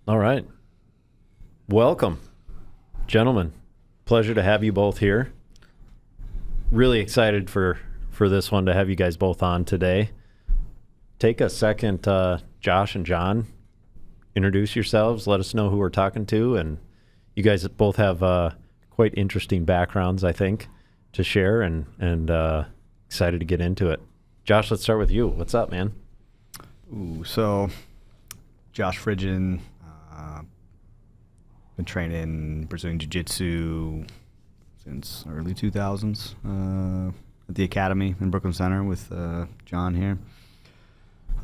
All right. Welcome, gentlemen. Pleasure to have you both here. Really excited for this one to have you guys both on today. Take a second, Josh and John. Introduce yourselves. Let us know who we're talking to. And you guys both have quite interesting backgrounds, I think, to share, and excited to get into it. Josh, let's start with you. What's up, man? So Josh Fridgen, been training Brazilian Jiu Jitsu since early 2000s at the Academy in Brooklyn Center with John here.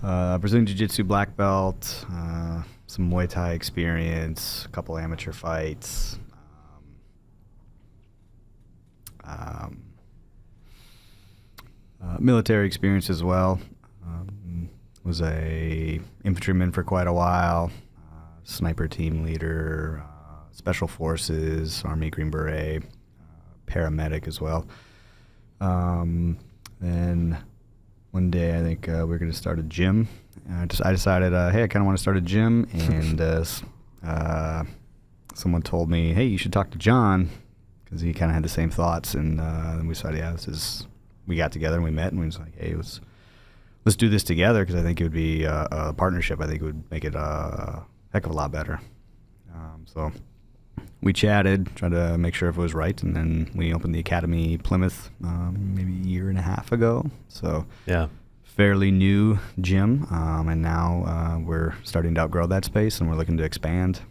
Brazilian Jiu Jitsu black belt, some Muay Thai experience, a couple amateur fights. Military experience as well. Was a infantryman for quite a while, sniper team leader, special forces, Army Green Beret, paramedic as well. Then one day I think we were going to start a gym. I decided, hey, I kind of want to start a gym, and someone told me, hey, you should talk to John, because he kind of had the same thoughts, and then we decided, we got together and we met, and we was like, hey, let's do this together, because I think it would be a partnership. I think it would make it a heck of a lot better. So we chatted, tried to make sure if it was right, and then we opened the Academy Plymouth maybe a year and a half ago. So yeah, fairly new gym, and now we're starting to outgrow that space, and we're looking to expand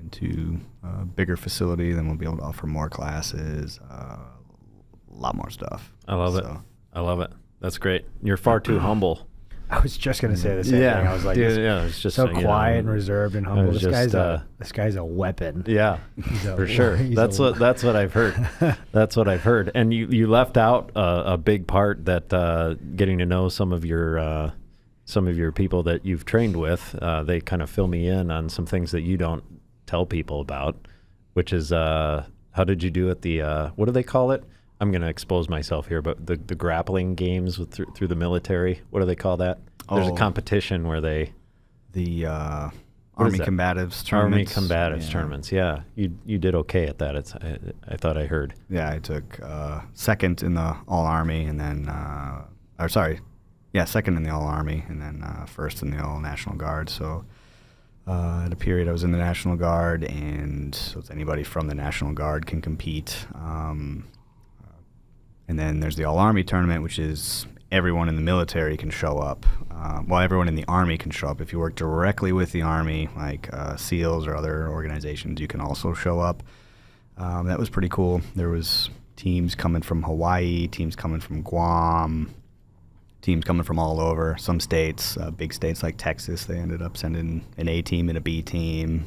into a bigger facility. Then we'll be able to offer more classes, a lot more stuff. I love it. I love it. That's great. You're far too humble. I was just going to say the same thing. I was like, it's just so quiet and reserved and humble. This guy's a weapon. Yeah, for sure. That's what I've heard. That's what I've heard. And you left out a big part, that getting to know some of your people that you've trained with. They kind of fill me in on some things that you don't tell people about, which is how did you do at the what do they call it? I'm going to expose myself here, but the grappling games through the military, what do they call that? There's a competition where the Army Combatives tournaments. Army Combatives tournaments, yeah. You did okay at that. I thought I heard. Yeah, I took second in the All-Army, and then, second in the All-Army, and then first in the All-National Guard. So at a period I was in the National Guard, and so anybody from the National Guard can compete. And then there's the All-Army tournament, which is everyone in the military can show up. Everyone in the Army can show up. If you work directly with the Army, like SEALs or other organizations, you can also show up. That was pretty cool. There was teams coming from Hawaii, teams coming from Guam, teams coming from all over. Some states, big states like Texas, they ended up sending an A team and a B team.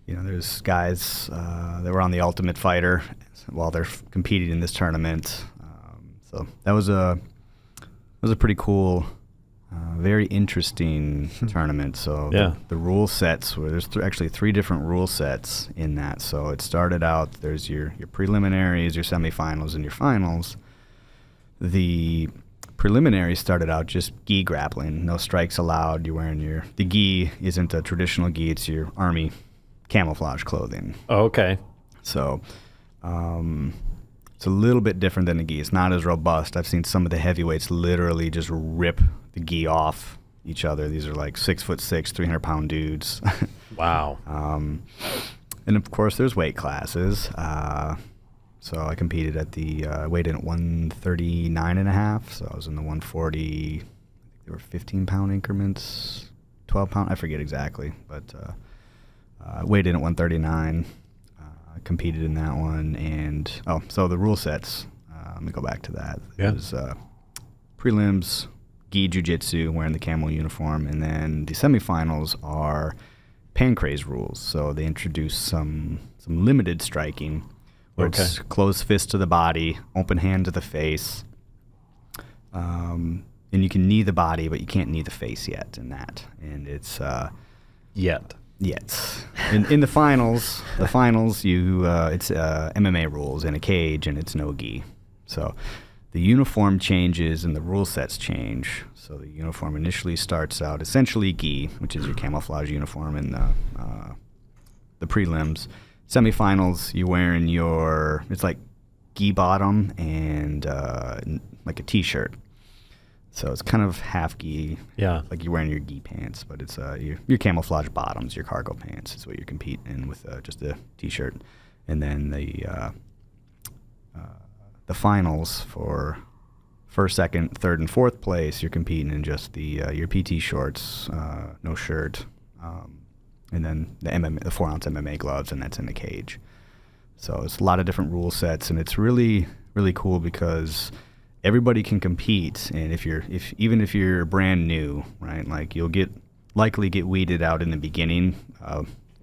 There's guys that were on the Ultimate Fighter while they're competing in this tournament. So that was a pretty cool, very interesting tournament. So yeah. The rule sets, there's actually three different rule sets in that. So it started out, there's your preliminaries, your semifinals, and your finals. The preliminaries started out just gi grappling, no strikes allowed. You're wearing the gi isn't a traditional gi, it's your Army camouflage clothing. Oh, okay. So it's a little bit different than the gi. It's not as robust. I've seen some of the heavyweights literally just rip the gi off each other. These are like 6'6", 300-pound dudes. Wow. And of course there's weight classes. So I competed at the weighed in at 139.5. So I was in the 140. I think they were 15-pound increments, 12-pound. I forget exactly, but weighed in at 139. Competed in that one, and so the rule sets. Let me go back to that. Yeah. It was prelims, gi jiu-jitsu, wearing the camo uniform, and then the semifinals are Pancrase rules. So they introduce some limited striking, where it's closed fist to the body, open hand to the face, and you can knee the body, but you can't knee the face yet in that. And it's Yet. In the finals, you it's MMA rules in a cage, and it's no gi. So the uniform changes and the rule sets change. So the uniform initially starts out essentially gi, which is your camouflage uniform in the prelims. Semifinals, you're wearing it's like gi bottom and like a t-shirt. So it's kind of half gi, like you're wearing your gi pants, but it's your camouflage bottoms, your cargo pants is what you're competing in with just a t-shirt. And then the finals for first, second, third, and fourth place, you're competing in just your PT shorts, no shirt, and then the 4-ounce MMA gloves, and that's in the cage. So it's a lot of different rule sets, and it's really, really cool because everybody can compete. And even if you're brand new, right, like you'll likely get weeded out in the beginning,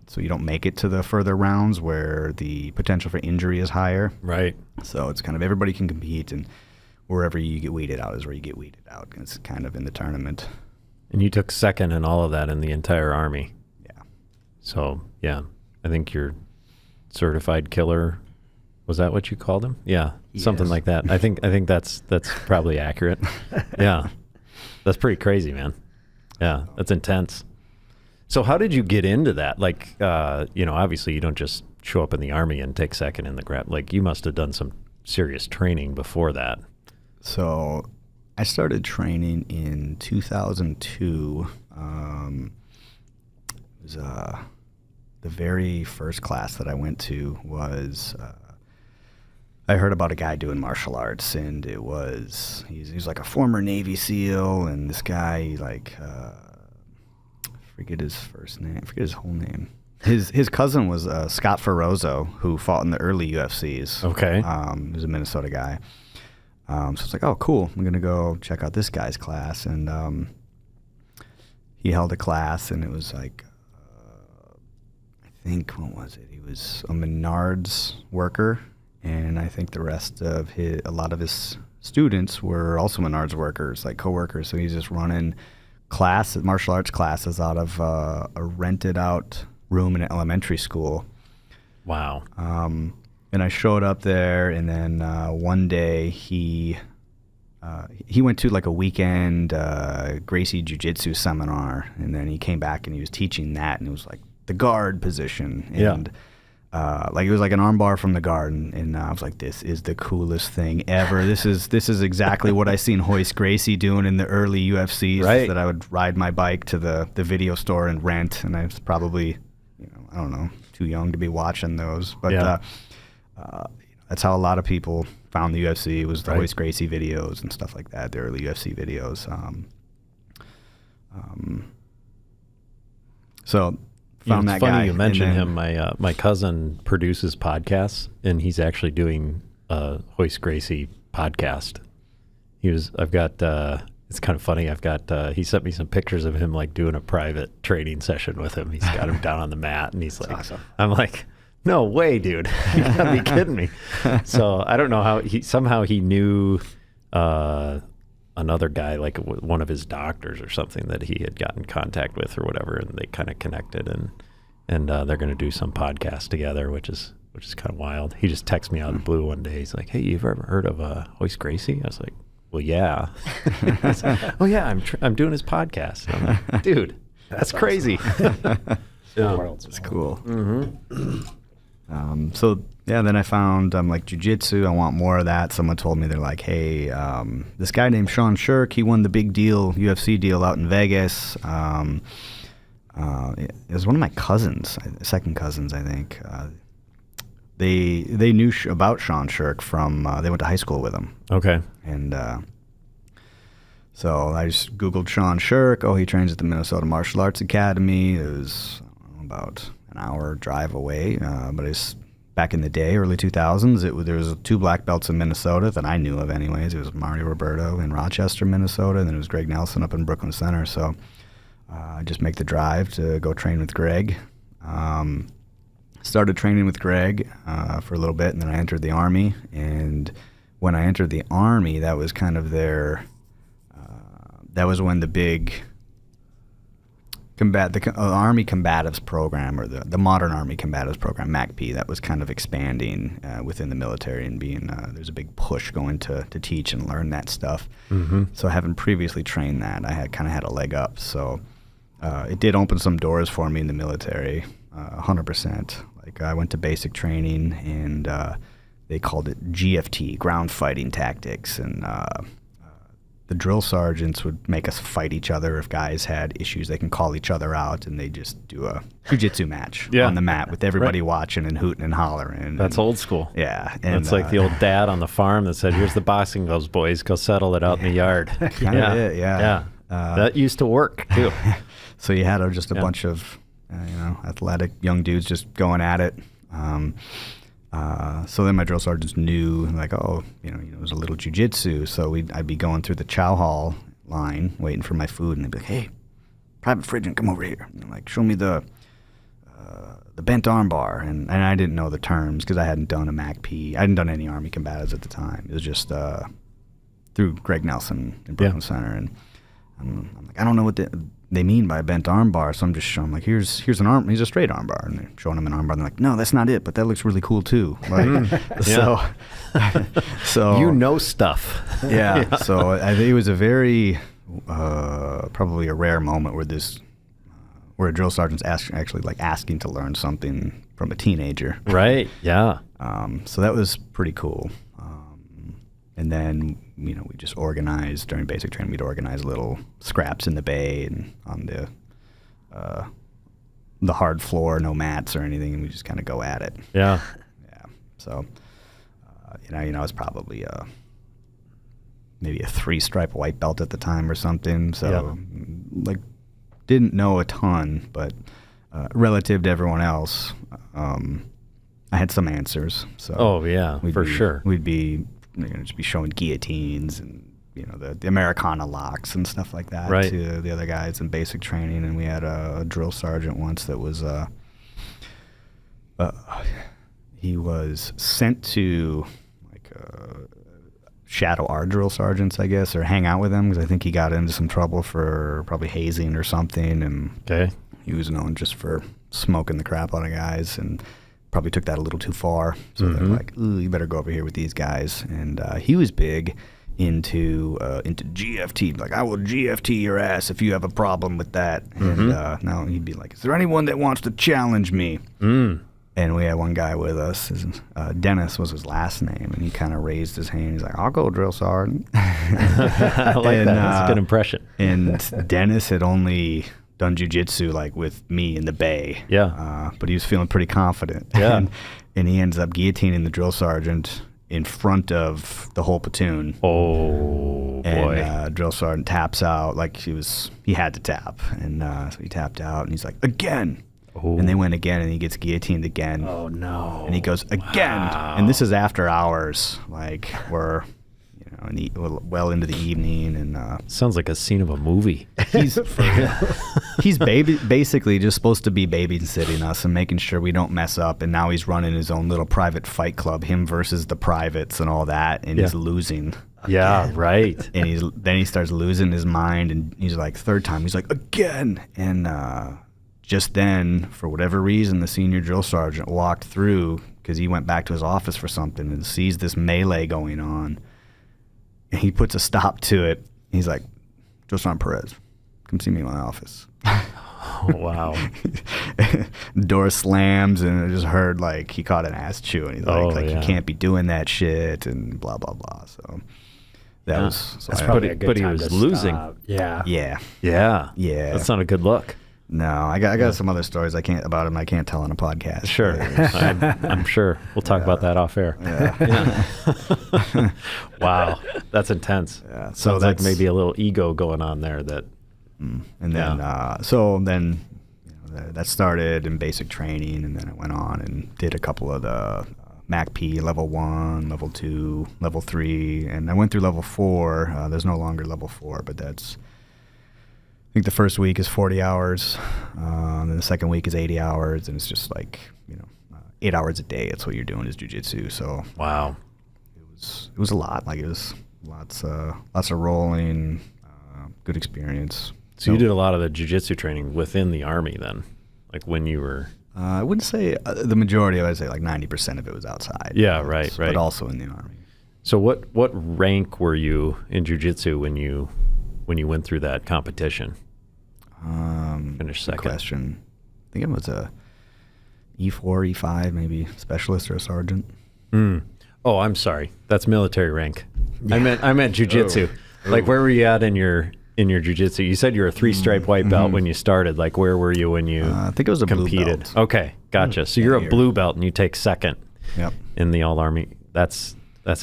so you don't make it to the further rounds where the potential for injury is higher. Right. So it's kind of everybody can compete, and wherever you get weeded out is where you get weeded out. It's kind of in the tournament. And you took second in all of that in the entire Army. Yeah. So, yeah, I think you're certified killer. Was that what you called him? Yeah, yes. Something like that. I think that's probably accurate. Yeah. That's pretty crazy, man. Yeah, that's intense. So how did you get into that? Like, obviously you don't just show up in the Army and take second in the grab. Like, you must have done some serious training before that. So I started training in 2002. It was the very first class that I went to was I heard about a guy doing martial arts, and he was like a former Navy SEAL, and this guy forget his first name, forget his whole name. His cousin was Scott Ferrozzo, who fought in the early UFCs. Okay. He was a Minnesota guy. So it's like, oh, cool. I'm going to go check out this guy's class. And he held a class, and it was like, I think, what was it? He was a Menards worker, and I think a lot of his students were also Menards workers, like coworkers. So he's just running martial arts classes out of a rented out room in an elementary school. Wow. And I showed up there, and then one day he went to like a weekend Gracie Jiu Jitsu seminar, and then he came back and he was teaching that, and it was like the guard position, and like it was like an armbar from the guard, and I was like, this is the coolest thing ever. This is exactly what I seen Hoist Gracie doing in the early UFCs. Right. That I would ride my bike to the video store and rent, and I was probably, I don't know, too young to be watching those, but that's how a lot of people found the UFC, was the Hoist Gracie videos and stuff like that, the early UFC videos. So found that guy. It's funny you mentioned him. My cousin produces podcasts, and he's actually doing a Hoist Gracie podcast. It's kind of funny. He sent me some pictures of him like doing a private training session with him. He's got him down on the mat, and he's like, awesome. I'm like, no way, dude. You gotta be kidding me. So I don't know how he knew another guy, like one of his doctors or something that he had gotten in contact with or whatever, and they kind of connected, and they're going to do some podcast together, which is kind of wild. He just texted me out of the blue one day. He's like, hey, you've ever heard of Hoist Gracie? I was like, well, yeah. Oh yeah, I'm doing his podcast. And I'm like, dude, that's crazy. It's cool. Mm-hmm. So yeah, then I found like jiu-jitsu. I want more of that. Someone told me, they're like, hey, this guy named Sean Shirk, he won the big deal, UFC deal out in Vegas. It was one of my cousins, second cousins, I think. They knew about Sean Shirk from, they went to high school with him. Okay. And so I just Googled Sean Shirk. Oh, he trains at the Minnesota Martial Arts Academy. It was about an hour drive away, but it's back in the day, early 2000s. There was 2 black belts in Minnesota that I knew of anyways. It was Mario Roberto in Rochester, Minnesota, and then it was Greg Nelson up in Brooklyn Center. So I just make the drive to go train with Greg. Started training with Greg for a little bit, and then I entered the Army. And when I entered the Army, that was kind of that was when the big, Army Combatives program, or the Modern Army Combatives program, MACP, that was kind of expanding within the military and being there's a big push going to teach and learn that stuff. Mm-hmm. So having previously trained that, I had kind of had a leg up. So it did open some doors for me in the military, 100%. Like I went to basic training and they called it GFT, ground fighting tactics, and the drill sergeants would make us fight each other. If guys had issues, they can call each other out, and they just do a jiu-jitsu match on the mat with everybody watching and hooting and hollering. That's old school. Yeah. And that's like the old dad on the farm that said, here's the boxing gloves, boys. Go settle it out in the yard. Kind of it, yeah. That used to work, too. So you had just a bunch of athletic young dudes just going at it. So then my drill sergeants knew, like, it was a little jiu-jitsu. So I'd be going through the chow hall line, waiting for my food, and they'd be like, hey, Private Fridgen, come over here. And like, show me the bent arm bar. And I didn't know the terms because I hadn't done a MACP. I hadn't done any Army Combatives at the time. It was just through Greg Nelson in Brooklyn Center. And I'm like, I don't know what they mean by a bent arm bar, so I'm just showing, like, here's a straight arm bar, and they're showing them an arm bar, and they're like, no, that's not it, but that looks really cool too. Like, so you know stuff. Yeah. So I think it was a very probably a rare moment where a drill sergeant's actually like asking to learn something from a teenager. Right. Yeah. So that was pretty cool. And then, we just organized during basic training. We'd organize little scraps in the bay and on the hard floor, no mats or anything, and we just kind of go at it. Yeah. Yeah. So, I was probably maybe a 3-stripe white belt at the time or something. So, like, didn't know a ton, but relative to everyone else, I had some answers. So. Oh yeah, for sure. We'd be. They're going to just be showing guillotines and, the Americana locks and stuff like that to the other guys in basic training. And we had a drill sergeant once that was, he was sent to, like, shadow our drill sergeants, I guess, or hang out with them, because I think he got into some trouble for probably hazing or something. And he was known just for smoking the crap out of guys, and probably took that a little too far. So they're like, ooh, you better go over here with these guys. And he was big into GFT. Like, I will GFT your ass if you have a problem with that. And now he'd be like, is there anyone that wants to challenge me? And we had one guy with us. Dennis was his last name. And he kind of raised his hand. He's like, I'll go, drill sergeant. I like that. That's a good impression. And Dennis had only done jiu-jitsu like with me in the bay. Yeah. But he was feeling pretty confident. Yeah. And he ends up guillotining the drill sergeant in front of the whole platoon. Oh, boy. And drill sergeant taps out like he had to tap. And so he tapped out, and he's like, again. Oh. And they went again, and he gets guillotined again. Oh, no. And he goes, again. Wow. And this is after hours. Like, we're well into the evening, and sounds like a scene of a movie. He's basically just supposed to be babysitting us and making sure we don't mess up. And now he's running his own little private fight club, him versus the privates and all that, and he's losing. Yeah, right. And then he starts losing his mind, and he's like, third time, he's like, again. And just then, for whatever reason, the senior drill sergeant walked through because he went back to his office for something and sees this melee going on. And he puts a stop to it. He's like, Drill Sergeant Perez, come see me in my office. Oh, wow. Door slams, and I just heard, like, he caught an ass chew. And he's like, you can't be doing that shit, and blah, blah, blah. So that was... So that's probably a good but he time was to losing. stop. Yeah. Yeah. Yeah. Yeah. That's not a good look. No, I got some other stories about him I can't tell on a podcast. Sure. I'm sure. We'll talk about that off air. Yeah. Wow. That's intense. Yeah. So sounds like maybe a little ego going on there that... And then, that started in basic training, and then I went on and did a couple of the MACP level 1, level 2, level 3, and I went through level 4. There's no longer level 4, but that's... I think the first week is 40 hours, and then the second week is 80 hours, and it's just like, 8 hours a day. That's what you're doing is jiu-jitsu. So wow, it was a lot. Like, it was lots of rolling, good experience. So you did a lot of the jiu-jitsu training within the Army then, like when you were... I wouldn't say the majority. I'd say like 90% of it was outside. Yeah, right. But also in the Army. So what rank were you in jiu-jitsu when you went through that competition? Finished second. Good question. I think it was a E4, E5, maybe specialist or a sergeant. Oh, I'm sorry. That's military rank. Yeah. I meant jiu-jitsu. Like where were you at in your jiu-jitsu? You said you were a 3-stripe white belt when you started. Like where were you when you I think it was a competed? blue belt. Okay, gotcha. So you're a blue belt and you take second. Yep. In the All-Army. That's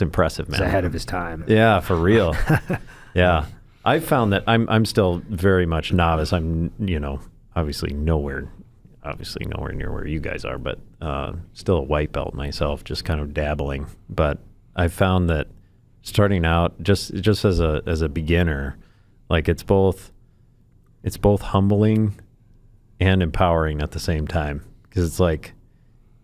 impressive, man. He's ahead of his time. Yeah, for real. Yeah. I found that I'm still very much novice. I'm, obviously nowhere near where you guys are, but still a white belt myself, just kind of dabbling. But I found that starting out just as a beginner, like it's both humbling and empowering at the same time, because it's like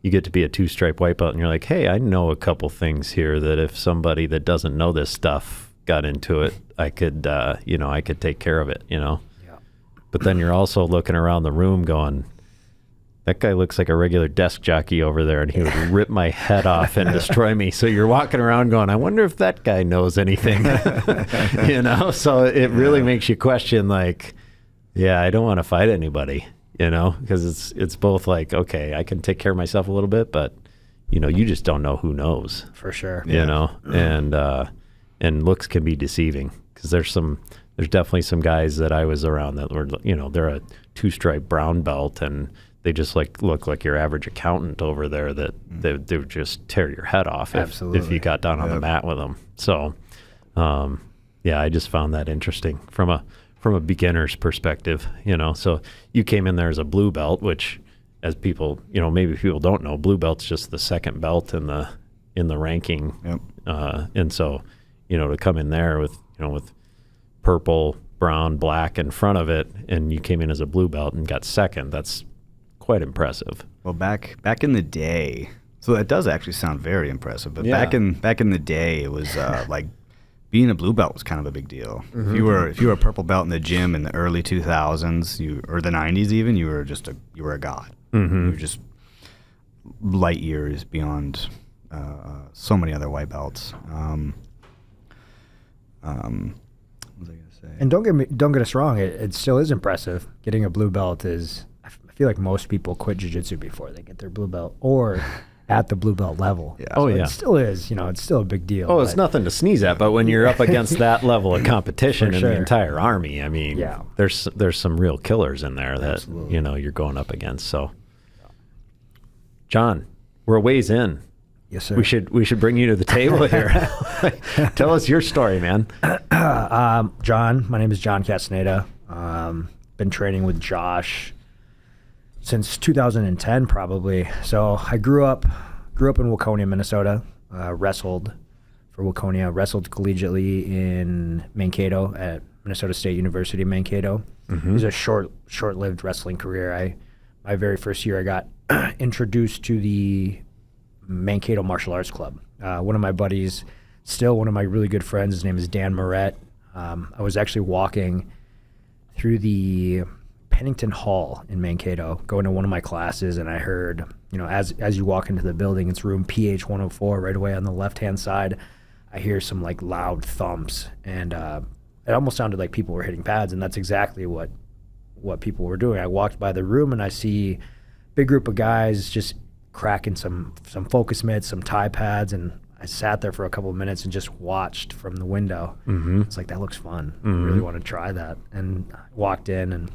you get to be a 2-stripe white belt and you're like, hey, I know a couple things here that if somebody that doesn't know this stuff got into it, I could I could take care of it, Yeah. But then you're also looking around the room going, that guy looks like a regular desk jockey over there and he would rip my head off and destroy me. So you're walking around going, I wonder if that guy knows anything. So it really makes you question, like, yeah, I don't want to fight anybody, because it's both like, okay, I can take care of myself a little bit, but you just don't know who knows. For sure. And looks can be deceiving, because there's definitely some guys that I was around that were, they're a 2-stripe brown belt and they just look like your average accountant over there that they would just tear your head off if you got down on the mat with them. So, I just found that interesting from a beginner's perspective, So you came in there as a blue belt, which, as people, maybe people don't know, blue belt's just the second belt in the ranking. Yep. And so, to come in there with purple, brown, black in front of it, and you came in as a blue belt and got second, that's quite impressive. Well, back in the day, so that does actually sound very impressive. But back in the day, it was like being a blue belt was kind of a big deal. Mm-hmm. If you were a purple belt in the gym in the early 2000s, or the 90s even, you were a god. Mm-hmm. You were just light years beyond so many other white belts. What was I going to say? And don't get us wrong, it still is impressive. Getting a blue belt is. I feel like most people quit jiu-jitsu before they get their blue belt or at the blue belt level. Yeah. So it still is, it's still a big deal. Oh, it's nothing to sneeze at, but when you're up against that level of competition in the entire Army, I mean, there's some real killers in there that, Absolutely. You're going up against. So, John, we're a ways in. Yes, sir. We should bring you to the table here. Tell us your story, man. John, my name is John Castaneda. Been training with Josh since 2010, probably. So I grew up in Waconia, Minnesota. Wrestled for Waconia. Wrestled collegiately in Mankato at Minnesota State University, Mankato. Mm-hmm. It was a short-lived wrestling career. My very first year, I got introduced to the Mankato Martial Arts Club. One of my buddies, still one of my really good friends, his name is Dan Moret. I was actually walking through the Pennington Hall in Mankato, going to one of my classes, and I heard, as you walk into the building, it's room PH 104, right away on the left-hand side, I hear some like loud thumps, and it almost sounded like people were hitting pads, and that's exactly what people were doing. I walked by the room, and I see a big group of guys just cracking some focus mitts, some tie pads, and I sat there for a couple of minutes and just watched from the window. Mm-hmm. It's like, that looks fun. Mm-hmm. I really want to try that. And I walked in and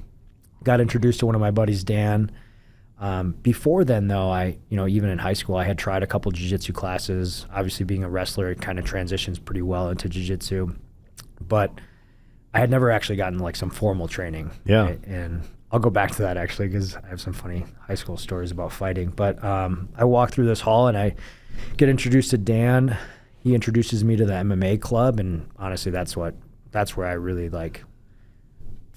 got introduced to one of my buddies, Dan. Before then, though, even in high school, I had tried a couple jiu-jitsu classes. Obviously, being a wrestler, it kind of transitions pretty well into jiu-jitsu. But I had never actually gotten like some formal training. Yeah. Right? And I'll go back to that actually, because I have some funny high school stories about fighting. But I walk through this hall and I get introduced to Dan. He introduces me to the MMA club, and honestly, that's where I really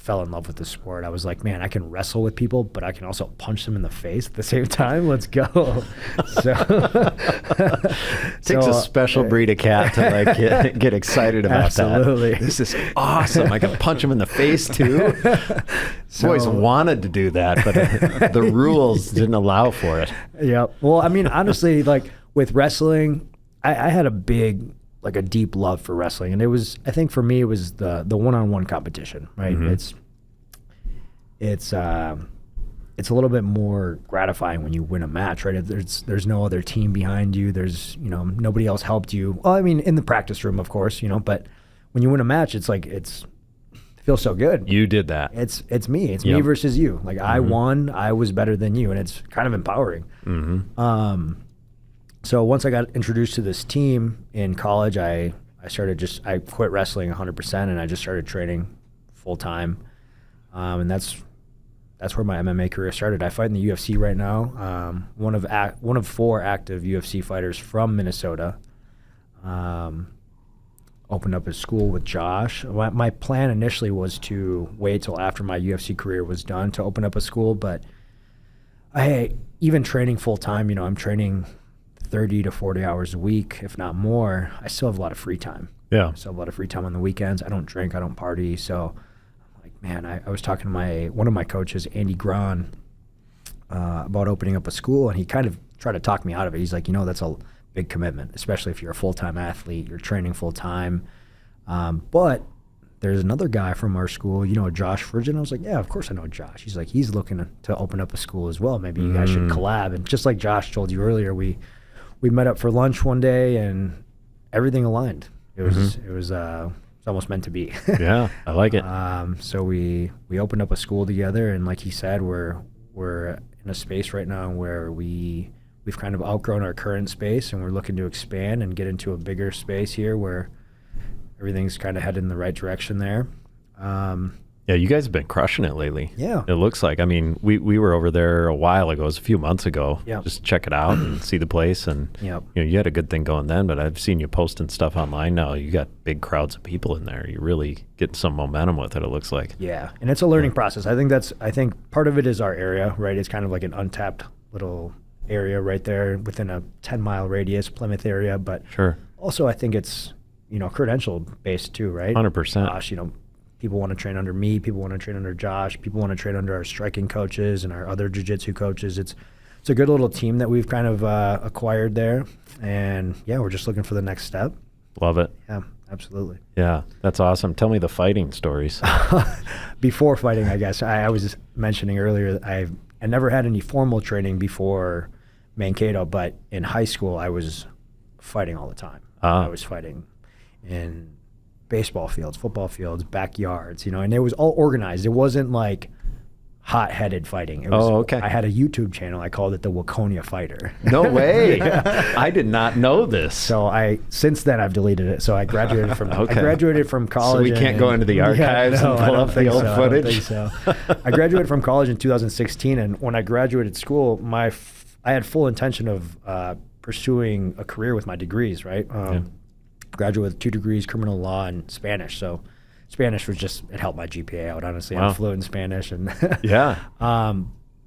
fell in love with the sport. I was like, man, I can wrestle with people, but I can also punch them in the face at the same time. Let's go. Takes a special breed of cat to like get excited about absolutely. that. This is awesome. I can punch him in the face too. I've always wanted to do that, but the rules didn't allow for it. Yeah. Well, I mean, honestly, like with wrestling, I had a deep love for wrestling, and it was, I think for me, it was the one-on-one competition, right? Mm-hmm. It's a little bit more gratifying when you win a match, right? There's no other team behind you. There's, nobody else helped you. Well, I mean, in the practice room, of course, but when you win a match, it's like, it feels so good. You did that. It's me. It's me versus you. Like I won, I was better than you, and it's kind of empowering. Mm-hmm. So once I got introduced to this team in college, I quit wrestling 100% and I just started training full time. And that's where my MMA career started. I fight in the UFC right now. One of 4 active UFC fighters from Minnesota. Opened up a school with Josh. My plan initially was to wait till after my UFC career was done to open up a school, but even training full time, I'm training 30 to 40 hours a week, if not more. I still have a lot of free time. Yeah. I still have a lot of free time on the weekends. I don't drink, I don't party. So I'm like, man, I was talking to one of my coaches, Andy Grahn, about opening up a school, and he kind of tried to talk me out of it. He's like, that's a big commitment, especially if you're a full-time athlete, you're training full-time. But there's another guy from our school, Josh Fridgen. I was like, yeah, of course I know Josh. He's like, he's looking to open up a school as well. Maybe you guys should collab. And just like Josh told you earlier, we met up for lunch one day and everything aligned. It was almost meant to be. Yeah, I like it. So we opened up a school together, and like he said, we're in a space right now where we've kind of outgrown our current space, and we're looking to expand and get into a bigger space here where everything's kind of headed in the right direction there. Yeah, you guys have been crushing it lately. Yeah. It looks like. I mean, we were over there a while ago. It was a few months ago. Yeah. Just check it out and see the place. And you had a good thing going then, but I've seen you posting stuff online now. You got big crowds of people in there. You're really getting some momentum with it, it looks like. Yeah, and it's a learning process. I think part of it is our area, right? It's kind of like an untapped little area right there within a 10-mile radius, Plymouth area. But sure. Also, I think it's, credential based too, right? 100%. Josh, people want to train under me. People want to train under Josh. People want to train under our striking coaches and our other jiu-jitsu coaches. It's a good little team that we've kind of acquired there. And, yeah, we're just looking for the next step. Love it. Yeah, absolutely. Yeah, that's awesome. Tell me the fighting stories. Before fighting, I guess, I was just mentioning earlier, I never had any formal training before Mankato, but in high school, I was fighting all the time. I was fighting in baseball fields, football fields, backyards, and it was all organized. It wasn't like hot-headed fighting. It was, okay. I had a YouTube channel. I called it the Waconia Fighter. No way. Yeah. I did not know this. So since then I've deleted it. So I graduated from I graduated from college. So we can't go into the archives and pull up the old footage. I don't think so. I graduated from college in 2016, and when I graduated school, I had full intention of pursuing a career with my degrees, right? Graduated with 2 degrees, criminal law and Spanish. So Spanish was it helped my GPA out, honestly. Wow. I'm fluent in Spanish. And yeah.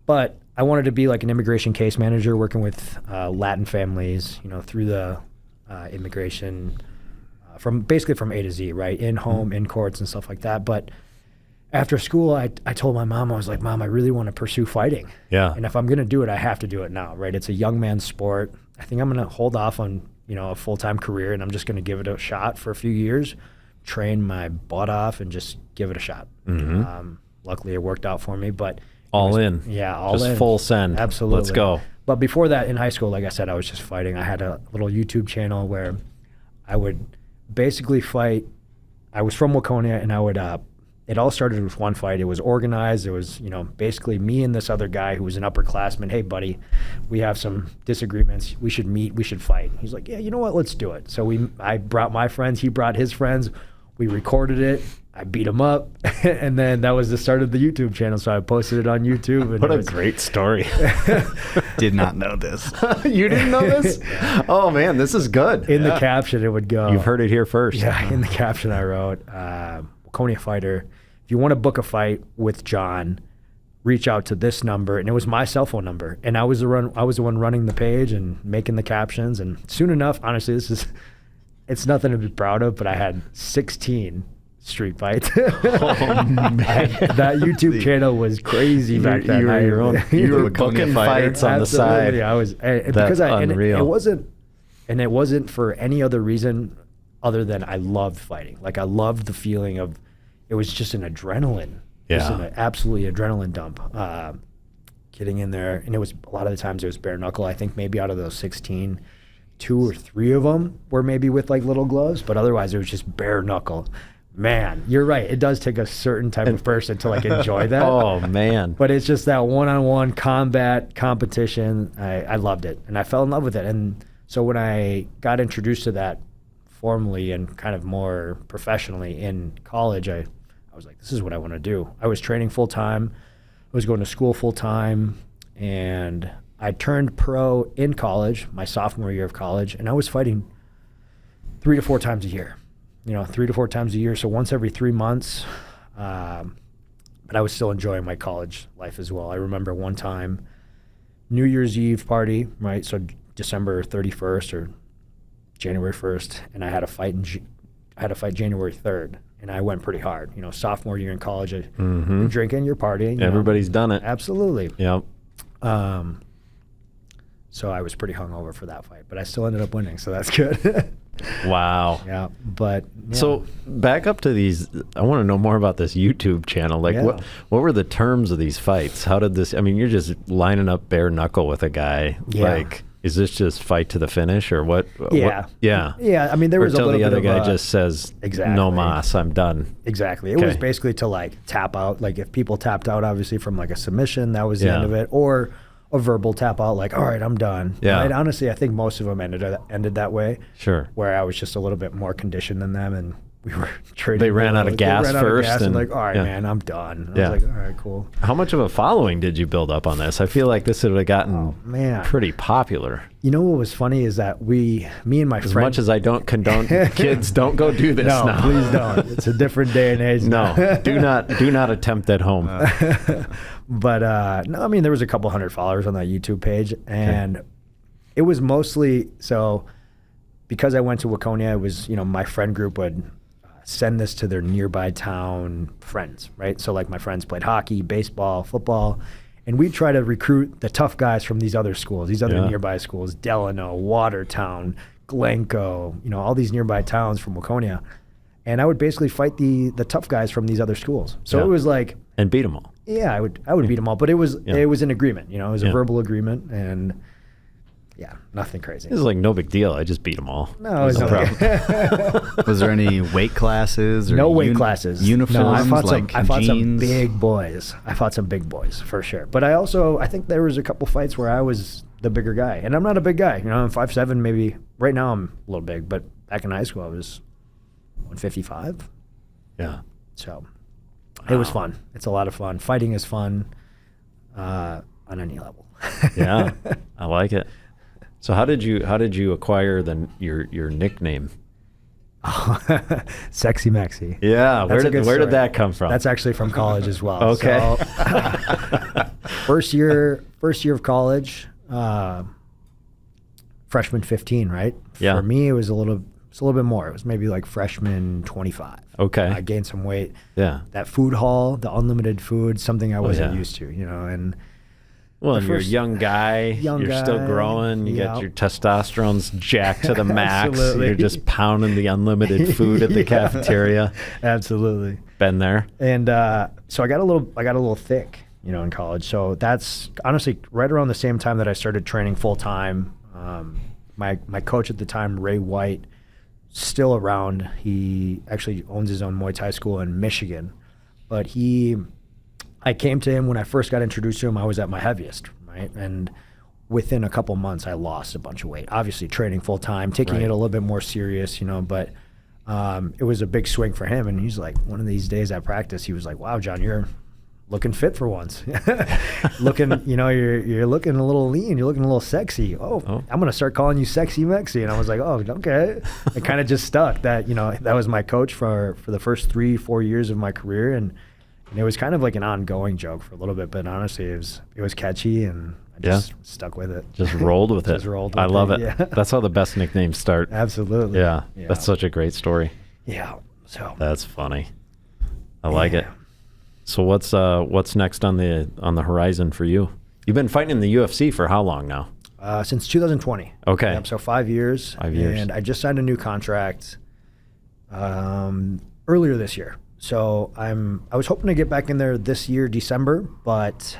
But I wanted to be like an immigration case manager working with Latin families, through the immigration from A to Z, right? In home, in courts and stuff like that. But after school, I told my mom, I was like, Mom, I really want to pursue fighting. Yeah. And if I'm going to do it, I have to do it now, right? It's a young man's sport. I think I'm going to hold off on, a full-time career, and I'm just going to give it a shot for a few years, train my butt off, and just give it a shot. Mm-hmm. Luckily, it worked out for me, but all in. Yeah, all in. Just full send. Absolutely. Let's go. But before that, in high school, like I said, I was just fighting. I had a little YouTube channel where I would basically fight. I was from Waconia, and I would it all started with one fight. It was organized. It was, basically me and this other guy who was an upperclassman. Hey, buddy, we have some disagreements. We should meet. We should fight. He's like, yeah, you know what? Let's do it. So I brought my friends. He brought his friends. We recorded it. I beat him up. And then that was the start of the YouTube channel. So I posted it on YouTube. And what a great story. Did not know this. You didn't know this? Oh, man, this is good. In the caption, it would go. You've heard it here first. Yeah, in the caption I wrote, Waconia Fighter, if you want to book a fight with John, reach out to this number. And it was my cell phone number. And I was the one running the page and making the captions. And soon enough, honestly, it's nothing to be proud of, but I had 16 street fights. Oh, man. That YouTube channel was crazy back then. You were booking fights on the side. I was, That's unreal. It wasn't for any other reason other than I loved fighting. Like I loved the feeling of, it was just an adrenaline. Just an absolutely adrenaline dump. Getting in there, and it was a lot of the times it was bare knuckle. I think maybe out of those 16, 2 or 3 of them were maybe with like little gloves, but otherwise it was just bare knuckle. Man, you're right. It does take a certain type of person to like enjoy that. Oh man! But it's just that one-on-one combat competition. I loved it, and I fell in love with it. And so when I got introduced to that formally and kind of more professionally in college, I was like, this is what I want to do. I was training full time. I was going to school full time, and I turned pro in college, my sophomore year of college, and I was fighting 3 to 4 times a year. 3 to 4 times a year, so once every 3 months. But I was still enjoying my college life as well. I remember one time, New Year's Eve party, right? So December 31st or January 1st, and I had a fight January 3rd. And I went pretty hard. Sophomore year in college, you're drinking, you're partying. Everybody's done it. Absolutely. Yep. So I was pretty hungover for that fight, but I still ended up winning, so that's good. Wow. Yeah, but so back up to these. I want to know more about this YouTube channel. Like, what were the terms of these fights? How did this? I mean, you're just lining up bare knuckle with a guy. Yeah. Like, is this just fight to the finish or what? Yeah. Yeah. Yeah. I mean, there was a little the bit other of guy just says, exactly. No mas, I'm done. Exactly. It was basically to like tap out. Like if people tapped out, obviously from like a submission, that was the end of it, or a verbal tap out, like, all right, I'm done. Yeah. Right? Honestly, I think most of them ended that way. Sure. Where I was just a little bit more conditioned than them, and we were trading. They ran out of gas first, and like, all right, man, I'm done. I was like, all right, cool. How much of a following did you build up on this? I feel like this would have gotten pretty popular. You know what was funny is that me and my friend. As much as I don't condone kids, don't go do this now. No, please don't. It's a different day and age. No, do not attempt at home. But no, I mean, there was a couple hundred followers on that YouTube page, and it was mostly because I went to Waconia. It was my friend group would send this to their nearby town friends, right? So like my friends played hockey, baseball, football, and we'd try to recruit the tough guys from these other schools, these other nearby schools, Delano, Watertown, Glencoe, all these nearby towns from Waconia. And I would basically fight the tough guys from these other schools. So it was like, and beat them all. Yeah, I would beat them all, but it was an agreement, it was a verbal agreement, and nothing crazy. It was like no big deal. I just beat them all. No, it was no problem. Was there any weight classes? Or no weight classes. Uniforms? No, I fought some big boys. I fought some big boys for sure. But I think there was a couple fights where I was the bigger guy, and I'm not a big guy. I'm 5'7", maybe. Right now I'm a little big, but back in high school I was 155. Yeah. So it was fun. It's a lot of fun. Fighting is fun on any level. Yeah, I like it. So how did you acquire your nickname? Sexy Mexi. Yeah, where did that come from? That's actually from college as well. Okay. So, first year of college, freshman 15, right? Yeah. For me, it was a little bit more. It was maybe like freshman 25. Okay. I gained some weight. Yeah. That food hall, the unlimited food, something I wasn't used to, and. Well, you're a young guy. You're still growing. You got your testosterone's jacked to the max. Absolutely. You're just pounding the unlimited food at the cafeteria. Absolutely. Been there. And so I got a little thick, in college. So that's honestly right around the same time that I started training full time. My coach at the time, Ray White, still around. He actually owns his own Muay Thai school in Michigan, but I came to him when I first got introduced to him. I was at my heaviest, right? And within a couple months, I lost a bunch of weight. Obviously, training full time, taking it a little bit more serious, but it was a big swing for him. And he's like, one of these days at practice, he was like, "Wow, John, you're looking fit for once. Looking, you're looking a little lean. You're looking a little sexy. Oh. I'm gonna start calling you Sexy Mexi." And I was like, "Oh, okay." It kind of just stuck. That that was my coach for the first 3-4 years of my career, and And it was kind of like an ongoing joke for a little bit, but honestly, it was catchy, and I just stuck with it. Just rolled with it. Just rolled with I love it. Yeah. That's how the best nicknames start. Absolutely. Yeah. That's such a great story. Yeah. So that's funny. I like it. So what's next on the horizon for you? You've been fighting in the UFC for how long now? Since 2020. Okay. Yep, so 5 years. 5 years. And I just signed a new contract earlier this year. So I was hoping to get back in there this year, December, but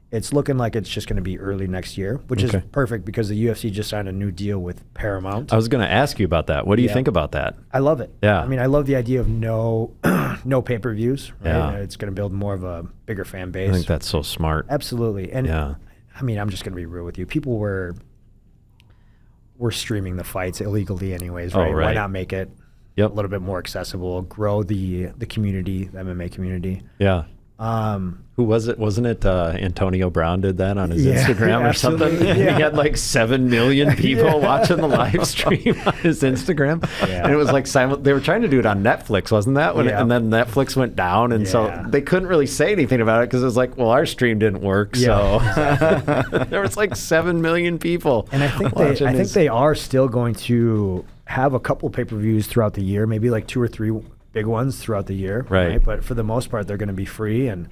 it's looking like it's just going to be early next year, which is perfect because the UFC just signed a new deal with Paramount. I was going to ask you about that. What do you think about that? I love it. Yeah. I mean, I love the idea of no pay-per-views, right? Yeah. It's going to build more of a bigger fan base. I think that's so smart. Absolutely. And yeah. I mean, I'm just going to be real with you. People were streaming the fights illegally anyways, right? Why not make it a little bit more accessible, grow the community, the MMA community? Yeah. Who was it? Wasn't it Antonio Brown did that on his Instagram or something? Yeah. He had like 7 million people watching the live stream on his Instagram. Yeah. And it was like they were trying to do it on Netflix, wasn't that? And then Netflix went down, and so they couldn't really say anything about it because it was like, well, our stream didn't work. So there was like 7 million people. And I think they are still going to have a couple pay-per-views throughout the year, maybe like 2 or 3 big ones throughout the year, right? But for the most part, they're going to be free, and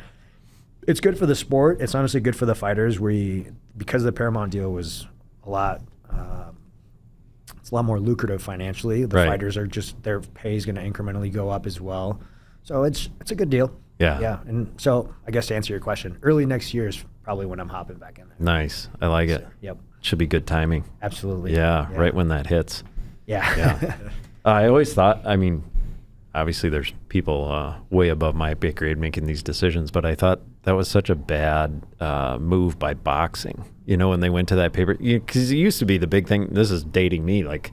it's good for the sport. It's honestly good for the fighters. Because the Paramount deal was a lot, it's a lot more lucrative financially. The fighters are their pay is going to incrementally go up as well, so it's a good deal. Yeah. And so I guess to answer your question, early next year is probably when I'm hopping back in there. Nice, I like it. Yep, should be good timing. Absolutely. Yeah, right when that hits. Yeah. I always thought, I mean, obviously there's people way above my pay grade making these decisions, but I thought that was such a bad move by boxing, when they went to that paper, because it used to be the big thing. This is dating me, like,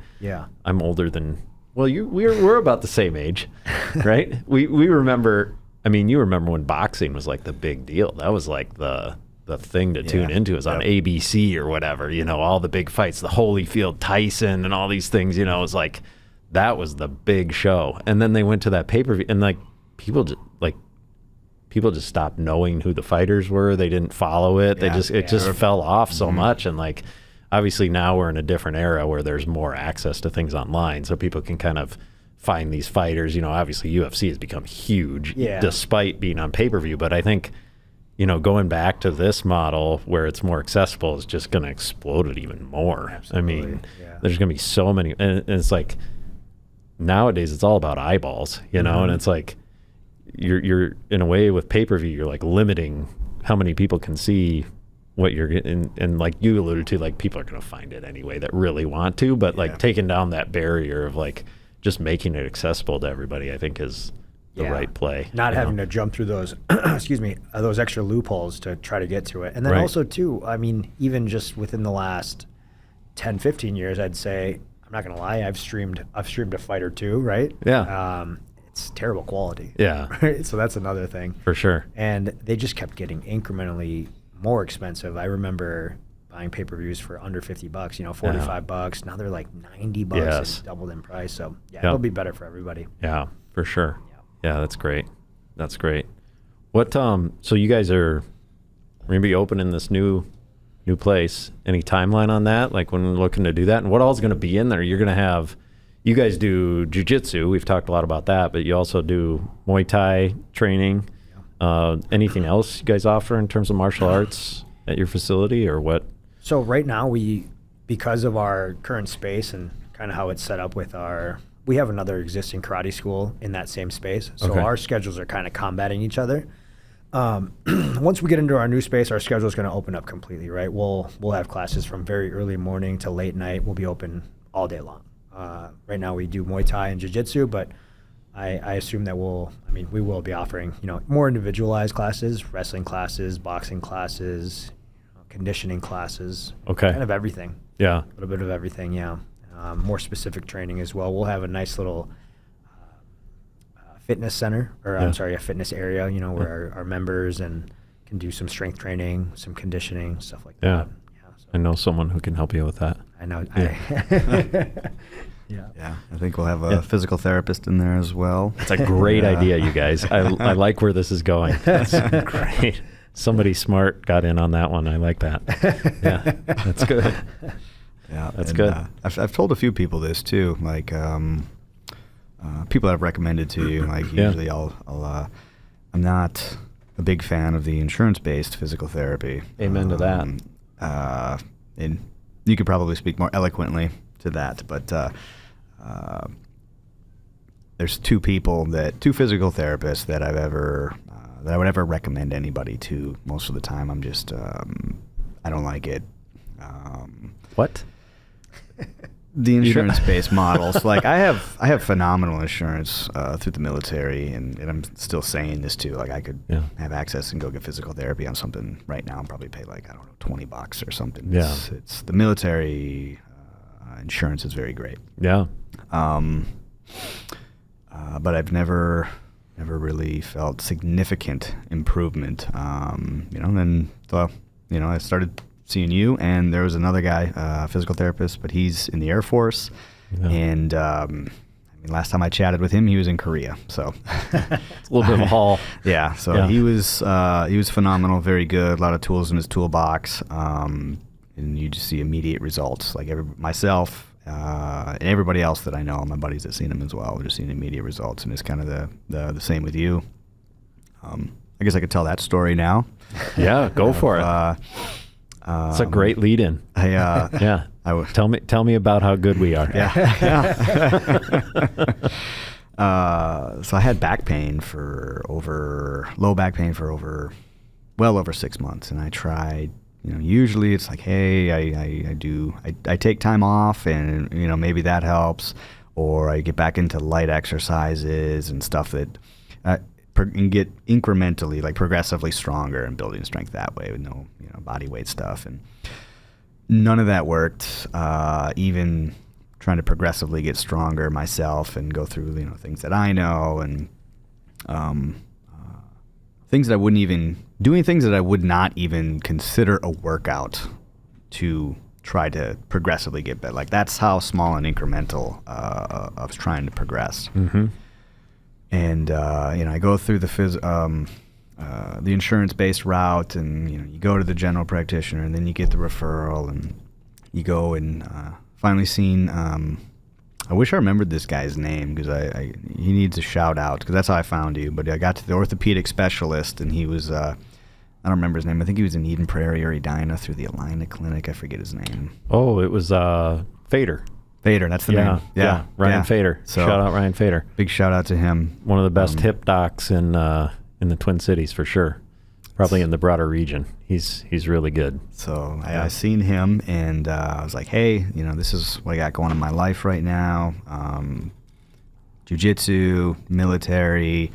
I'm older than, well, we're about the same age, right? We remember, I mean, you remember when boxing was like the big deal. That was like the thing to tune into. Is on ABC or whatever, all the big fights, the Holyfield Tyson and all these things, it was like, that was the big show. And then they went to that pay-per-view, and like people just stopped knowing who the fighters were. They didn't follow it. It just fell off so much. And like, obviously now we're in a different era where there's more access to things online, so people can kind of find these fighters. Obviously UFC has become huge despite being on pay-per-view, but I think going back to this model where it's more accessible is just going to explode it even more. Absolutely. I mean, there's going to be so many, and it's like, nowadays it's all about eyeballs, and it's like you're in a way with pay-per-view, you're like limiting how many people can see what you're getting, and like you alluded to, like people are going to find it anyway that really want to, but like taking down that barrier of like just making it accessible to everybody, I think is the right play. Not having to jump through those those extra loopholes to try to get to it. And then also too, I mean, even just within the last 10-15 years, I'd say, I'm not gonna lie, I've streamed a fight or two, right? It's terrible quality. Right? So that's another thing. For sure. And they just kept getting incrementally more expensive. I remember buying pay-per-views for under $50, $45. Now they're like $90. It's doubled in price. So it'll be better for everybody. Yeah, for sure. Yeah, that's great. That's great. What so you guys are going to be opening this new place. Any timeline on that? Like when we're looking to do that, and what all is going to be in there? You're going to have, you guys do jiu-jitsu. We've talked a lot about that, but you also do Muay Thai training. Anything else you guys offer in terms of martial arts at your facility, or what? So right now because of our current space and kind of how it's set up with we have another existing karate school in that same space. So our schedules are kind of combating each other. Once we get into our new space, our schedule is going to open up completely, right? We'll have classes from very early morning to late night. We'll be open all day long. Right now we do Muay Thai and Jiu Jitsu, but I assume that we will be offering, more individualized classes, wrestling classes, boxing classes, conditioning classes, kind of everything. Yeah. A little bit of everything, more specific training as well. We'll have a nice little fitness center, or I'm sorry, a fitness area, where our members can do some strength training, some conditioning, stuff like that. So I know someone who can help you with that. I know. Yeah, I think we'll have a physical therapist in there as well. It's a great idea, you guys. I like where this is going. That's great. Somebody smart got in on that one. I like that. Yeah, that's good. Yeah, that's good. I've told a few people this too, like people that I've recommended to you. Like usually, I'm not a big fan of the insurance-based physical therapy. Amen to that. And you could probably speak more eloquently to that, but there's two physical therapists that I would ever recommend anybody to. Most of the time, I'm just I don't like it. What? The insurance-based models. Like I have phenomenal insurance through the military, and I'm still saying this too. Like I could have access and go get physical therapy on something right now and probably pay like, I don't know, $20 or something. Yeah. It's the military insurance is very great. Yeah. But I've never really felt significant improvement. And then I started seeing you, and there was another guy, physical therapist, but he's in the Air Force. Yeah. And last time I chatted with him, he was in Korea. So it's a little bit of a haul. Yeah. So he was phenomenal, very good, a lot of tools in his toolbox, and you just see immediate results. Like myself and everybody else that I know, my buddies that seen him as well, just seeing immediate results, and it's kind of the same with you. I guess I could tell that story now. Yeah, go for it. It's a great lead-in. Tell me about how good we are. So I had back pain low back pain for well over 6 months, and I tried. Usually it's like, hey, I take time off, and maybe that helps, or I get back into light exercises and stuff that. And get incrementally, like progressively stronger and building strength that way with no, body weight stuff. And none of that worked. Even trying to progressively get stronger myself and go through, things that I know, and things that doing things that I would not even consider a workout to try to progressively get better. Like that's how small and incremental I was trying to progress. Mm-hmm. And I go through the insurance-based route, and you go to the general practitioner, and then you get the referral, and you go and finally seen. I wish I remembered this guy's name, because he needs a shout out, because that's how I found you. But I got to the orthopedic specialist, and he was I don't remember his name. I think he was in Eden Prairie or Edina through the Alina Clinic. I forget his name. Oh, it was Fader. Fader, that's the name. Yeah, Ryan Fader. So, shout out Ryan Fader. Big shout out to him. One of the best hip docs in the Twin Cities for sure. Probably in the broader region. He's really good. So I seen him, and I was like, hey, this is what I got going in my life right now. Jiu-jitsu, military.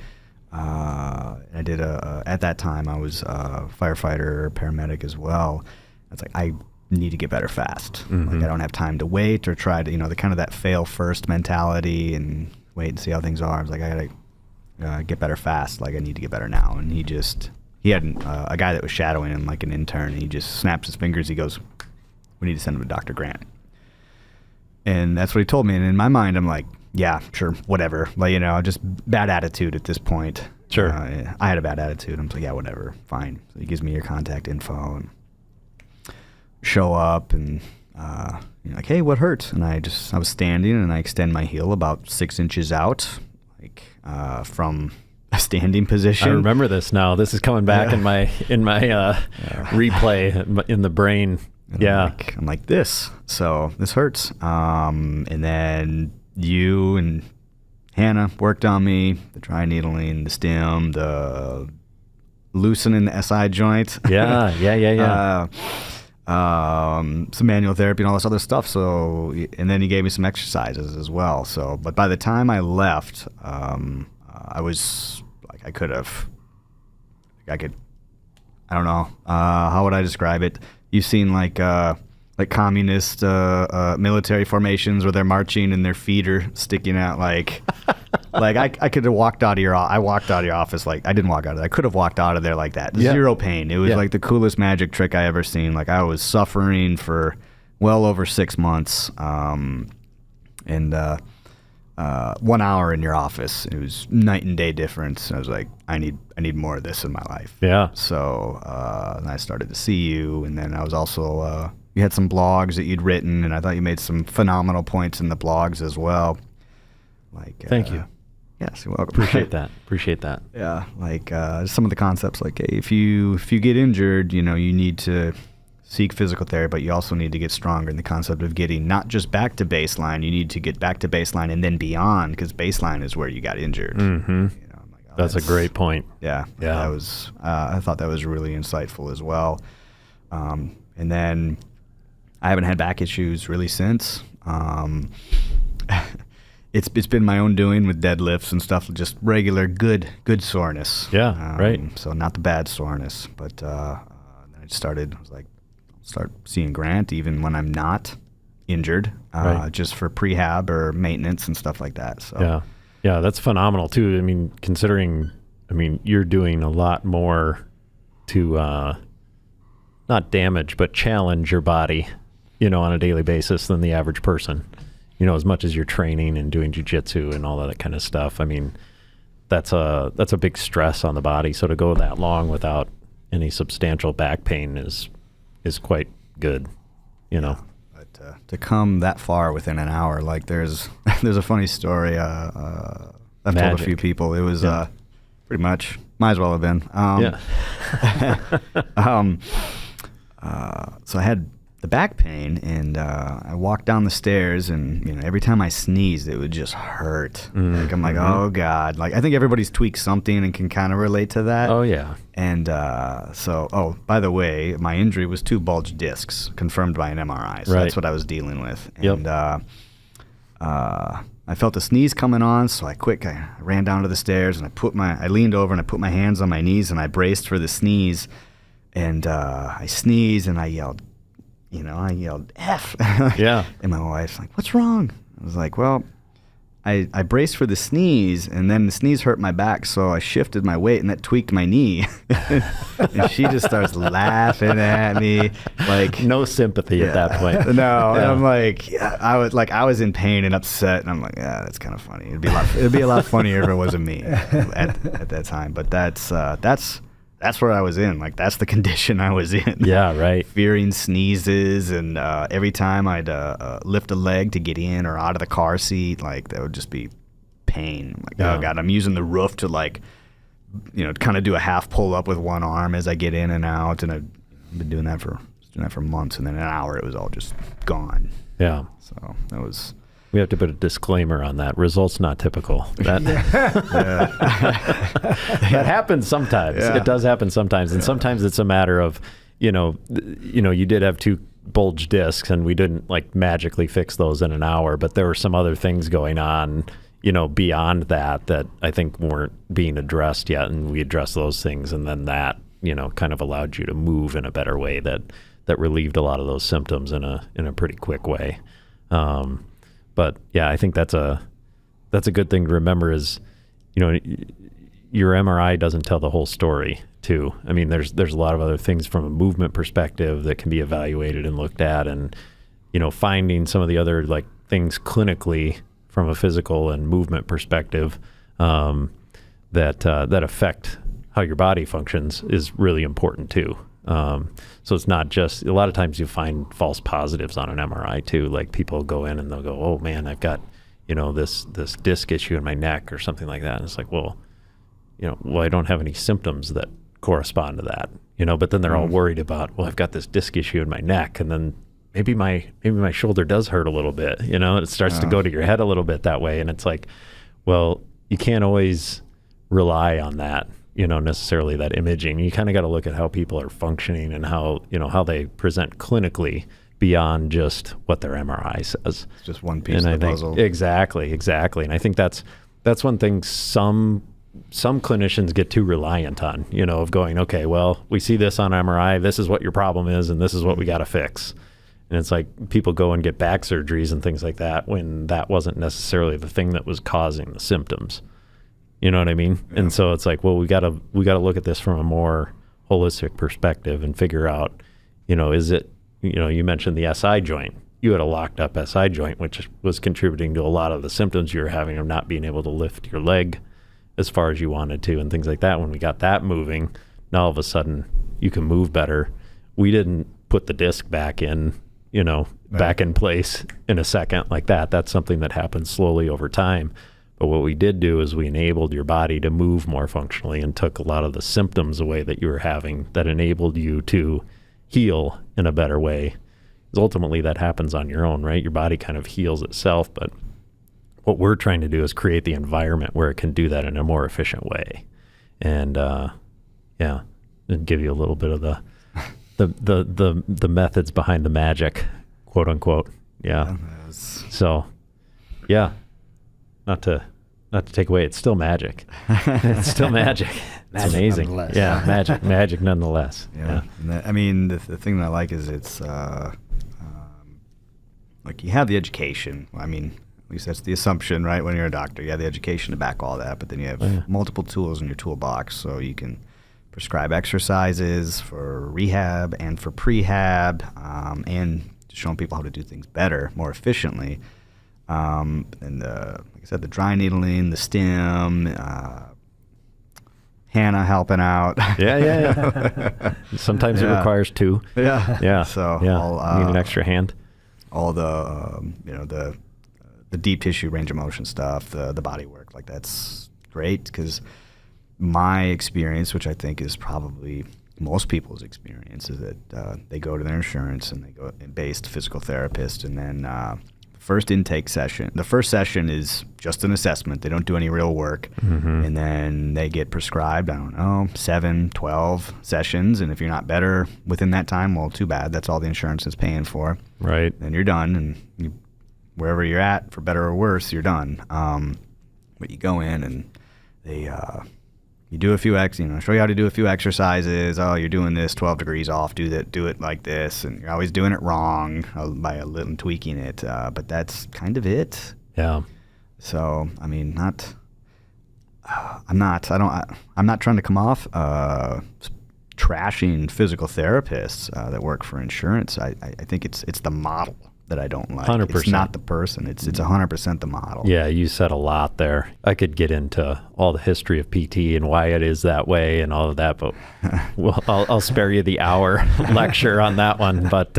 I did at that time I was a firefighter, paramedic as well. I was like, I need to get better fast. Mm-hmm. Like I don't have time to wait or try to, the kind of that fail first mentality and wait and see how things are. I was like, I gotta get better fast. Like I need to get better now. And he had a guy that was shadowing him, like an intern, and he just snaps his fingers. He goes, we need to send him to Dr. Grant. And that's what he told me. And in my mind, I'm like, yeah, sure, whatever. Like, just bad attitude at this point. Sure. I had a bad attitude. I'm like, yeah, whatever, fine. So he gives me your contact info, and show up, and like, hey, what hurts? And I was standing, and I extend my heel about 6 inches out, like from a standing position. I remember this now. This is coming back in my replay in the brain. And I'm like this. So this hurts. And then you and Hannah worked on me, the dry needling, the stim, the loosening the SI joint. Yeah. Some manual therapy and all this other stuff. So, and then he gave me some exercises as well. So, but by the time I left, I was like, I could, I don't know, how would I describe it? You've seen like communist military formations where they're marching and their feet are sticking out, like I could have walked out of your office, like I didn't walk out of there. I could have walked out of there like that. Zero pain. It was like the coolest magic trick I ever seen. Like I was suffering for well over 6 months. And 1 hour in your office, it was night and day difference. I was like, I need more of this in my life. Yeah. So I started to see you, and then I was also you had some blogs that you'd written, and I thought you made some phenomenal points in the blogs as well. Like, thank you. Yes, you're welcome. Appreciate that. Yeah, like some of the concepts, like, hey, if you get injured, you need to seek physical therapy, but you also need to get stronger. And the concept of getting not just back to baseline, you need to get back to baseline and then beyond, because baseline is where you got injured. Mm-hmm. I'm like, that's a great point. Yeah. That was I thought that was really insightful as well. And then I haven't had back issues really since. It's been my own doing with deadlifts and stuff, just regular good soreness. Yeah, right. So not the bad soreness, but then I was like, start seeing Grant even when I'm not injured, just for prehab or maintenance and stuff like that. So yeah, that's phenomenal too. I mean, considering, you're doing a lot more to not damage but challenge your body, on a daily basis than the average person. As much as you're training and doing jiu-jitsu and all that kind of stuff. That's a big stress on the body. So to go that long without any substantial back pain is quite good, But to come that far within an hour, like there's a funny story I've told a few people. It was pretty much, might as well have been. So I had the back pain, and I walked down the stairs, and every time I sneezed, it would just hurt. Like I'm like, oh God! Like I think everybody's tweaked something and can kind of relate to that. Oh yeah. And by the way, my injury was 2 bulged discs confirmed by an MRI. So that's what I was dealing with. And I felt a sneeze coming on, so I ran down to the stairs, and I leaned over and I put my hands on my knees and I braced for the sneeze, and I sneezed and I yelled F. Yeah. And my wife's like, what's wrong? I was like, well, I braced for the sneeze, and then the sneeze hurt my back, so I shifted my weight, and that tweaked my knee. And she just starts laughing at me, like no sympathy at that point. No, and I'm like, I was in pain and upset, and I'm like, yeah, that's kind of funny. It'd be a lot funnier if it wasn't me at that time. But that's where I was in. Like, that's the condition I was in. Yeah, right. Fearing sneezes, and every time I'd lift a leg to get in or out of the car seat, like, that would just be pain. I'm like, oh God, I'm using the roof to, like, kind of do a half pull up with one arm as I get in and out. And I've been doing that for months. And then in an hour, it was all just gone. Yeah. So that was... We have to put a disclaimer on that. Results not typical. That that happens sometimes. Yeah. It does happen sometimes, and sometimes it's a matter of, you did have 2 bulged discs, and we didn't like magically fix those in an hour. But there were some other things going on, beyond that I think weren't being addressed yet, and we addressed those things, and then that kind of allowed you to move in a better way that relieved a lot of those symptoms in a pretty quick way. But yeah, I think that's a good thing to remember is, your MRI doesn't tell the whole story too. There's a lot of other things from a movement perspective that can be evaluated and looked at, and, finding some of the other like things clinically from a physical and movement perspective that affect how your body functions is really important too. So it's not just, a lot of times you find false positives on an MRI too. Like people go in and they'll go, oh man, I've got, this disc issue in my neck or something like that. And it's like, well, I don't have any symptoms that correspond to that, but then they're all worried about, well, I've got this disc issue in my neck. And then maybe my shoulder does hurt a little bit, it starts to go to your head a little bit that way. And it's like, well, you can't always rely on that. Necessarily that imaging. You kind of got to look at how people are functioning and how they present clinically beyond just what their MRI says. It's just one piece of the puzzle. Exactly. And I think that's one thing some clinicians get too reliant on, of going, okay, well, we see this on MRI, this is what your problem is, and this is what we got to fix. And it's like people go and get back surgeries and things like that when that wasn't necessarily the thing that was causing the symptoms. You know what I mean? Yeah. And so it's like, well, we got to look at this from a more holistic perspective and figure out, is it, you mentioned the SI joint. you had a locked up SI joint, which was contributing to a lot of the symptoms you were having of not being able to lift your leg as far as you wanted to and things like that. When we got that moving, now all of a sudden you can move better. We didn't put the disc back in, back in place in a second like that. That's something that happens slowly over time. But what we did do is we enabled your body to move more functionally and took a lot of the symptoms away that you were having that enabled you to heal in a better way. Because ultimately that happens on your own, right? Your body kind of heals itself, but what we're trying to do is create the environment where it can do that in a more efficient way. And and give you a little bit of the methods behind the magic, quote unquote. Yeah. So yeah. Not to take away, it's still magic. It's still magic. It's amazing. Yeah, magic nonetheless. Yeah. I mean, the thing that I like is it's like you have the education. I mean, at least that's the assumption, right? When you're a doctor, you have the education to back all that, but then you have multiple tools in your toolbox, so you can prescribe exercises for rehab and for prehab, and showing people how to do things better, more efficiently. And like I said, the dry needling, the stim, Hannah helping out. Yeah. Sometimes it requires two. Yeah. So need an extra hand. All the the deep tissue range of motion stuff, the body work, like that's great because my experience, which I think is probably most people's experience, is that they go to their insurance and they go and based physical therapist, and then first intake session. The first session is just an assessment. They don't do any real work. Mm-hmm. And then they get prescribed, 7, 12 sessions. And if you're not better within that time, well, too bad. That's all the insurance is paying for. Right. Then you're done. And wherever you're at, for better or worse, you're done. But you go in and they you do a few show you how to do a few exercises. Oh, you're doing this 12 degrees off. Do it like this, and you're always doing it wrong by a little tweaking it. But that's kind of it. Yeah. So I mean, I'm not trying to come off trashing physical therapists that work for insurance. I think it's the model that I don't like. 100%. It's not the person. It's 100% the model. Yeah, you said a lot there. I could get into all the history of PT and why it is that way and all of that, but I'll spare you the hour lecture on that one. But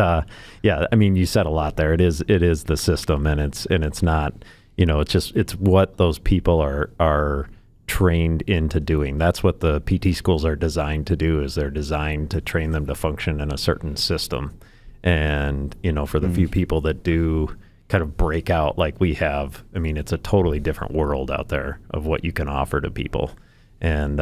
yeah, I mean, you said a lot there. It is the system, and it's not, it's what those people are trained into doing. That's what the PT schools are designed to do. Is they're designed to train them to function in a certain system. And, for the few people that do kind of break out like we have, I mean, it's a totally different world out there of what you can offer to people. And